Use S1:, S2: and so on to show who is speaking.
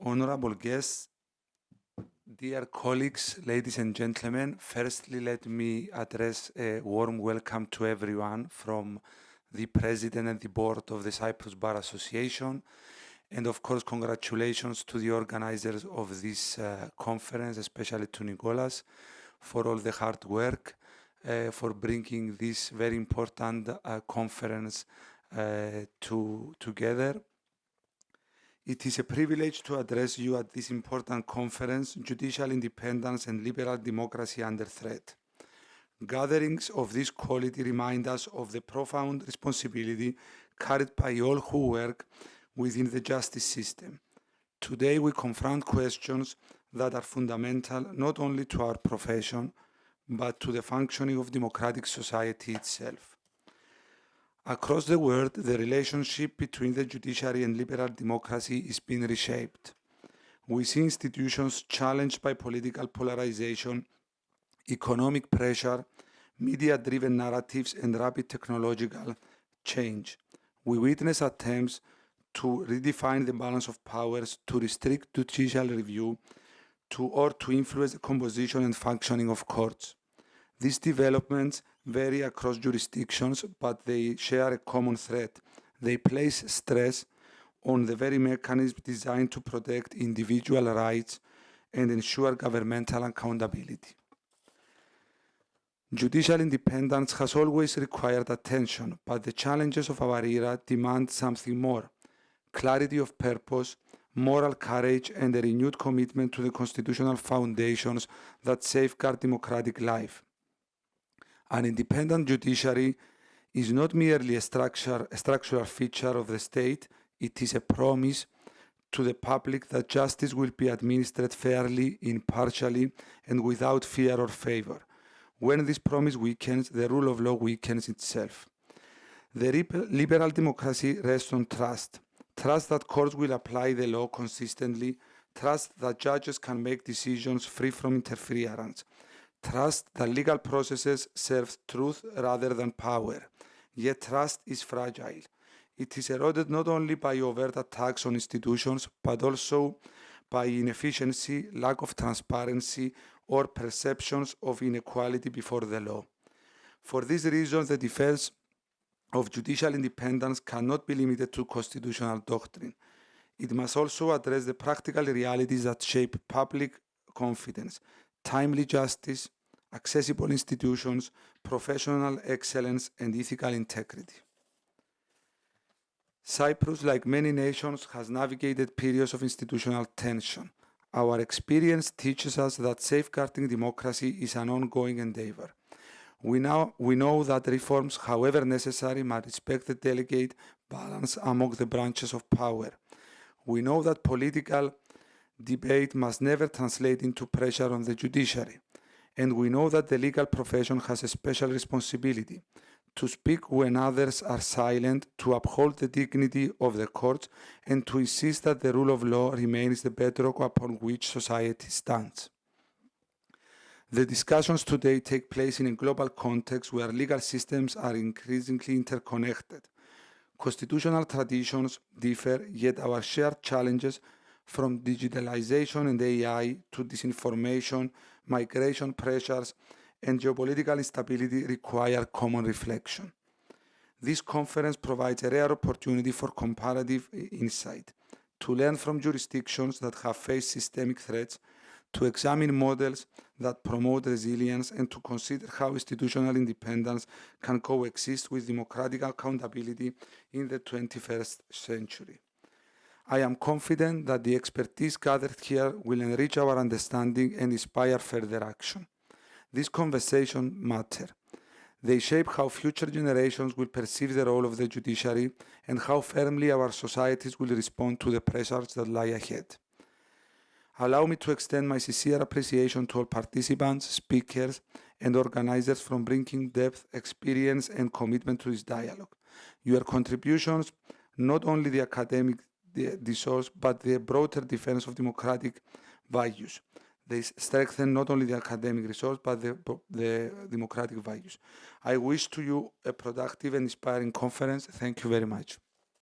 S1: honorable guests, dear colleagues, ladies and gentlemen, firstly let me address a warm welcome to everyone from the President and the Board of the Cyprus Bar Association, and of course congratulations to the organizers of this conference, especially to Nicolas, for all the hard work, for bringing this very important conference together. It is a privilege to address you at this important conference, Judicial Independence and Liberal Democracy Under Threat. Gatherings of this quality remind us of the profound responsibility carried by all who work within the justice system. Today we confront questions that are fundamental not only to our profession, but to the functioning of democratic society itself. Across the world, the relationship between the judiciary and liberal democracy is being reshaped. We see institutions challenged by political polarization, economic pressure, media-driven narratives, and rapid technological change. We witness attempts to redefine the balance of powers, to restrict judicial review, or to influence the composition and functioning of courts. These developments vary across jurisdictions, but they share a common thread. They place stress on the very mechanisms designed to protect individual rights and ensure governmental accountability. Judicial independence has always required attention, but the challenges of our era demand something more: clarity of purpose, moral courage, and a renewed commitment to the constitutional foundations that safeguard democratic life. An independent judiciary is not merely a structural feature of the state, it is a promise to the public that justice will be administered fairly, impartially, and without fear or favor. When this promise weakens, the rule of law weakens itself. The liberal democracy rests on trust. Trust that courts will apply the law consistently, trust that judges can make decisions free from interference, trust that legal processes serve truth rather than power. Yet trust is fragile. It is eroded not only by overt attacks on institutions, but also by inefficiency, lack of transparency, or perceptions of inequality before the law. For these reasons, the defense of judicial independence cannot be limited to constitutional doctrine. It must also address the practical realities that shape public confidence: timely justice, accessible institutions, professional excellence, and ethical integrity. Cyprus, like many nations, has navigated periods of institutional tension. Our experience teaches us that safeguarding democracy is an ongoing endeavor. We know that reforms, however necessary, must respect the delicate balance among the branches of power. We know that political debate must never translate into pressure on the judiciary. And we know that the legal profession has a special responsibility to speak when others are silent, to uphold the dignity of the courts, and to insist that the rule of law remains the bedrock upon which society stands. The discussions today take place in a global context where legal systems are increasingly interconnected. Constitutional traditions differ, yet our shared challenges, from digitalization and AI to disinformation, migration pressures, and geopolitical instability, require common reflection. This conference provides a rare opportunity for comparative insight, to learn from jurisdictions that have faced systemic threats, to examine models that promote resilience, and to consider how institutional independence can coexist with democratic accountability in the 21st century. I am confident that the expertise gathered here will enrich our understanding and inspire further action. These conversations matter. They shape how future generations will perceive the role of the judiciary and how firmly our societies will respond to the pressures that lie ahead. Allow me to extend my sincere appreciation to all participants, speakers, and organizers for bringing depth, experience, and commitment to this dialogue. Your contributions, not only the academic discourse, but the broader defense of democratic values. They strengthen not only the academic resource, but the democratic values. I wish to you a productive and inspiring conference. Thank you very much.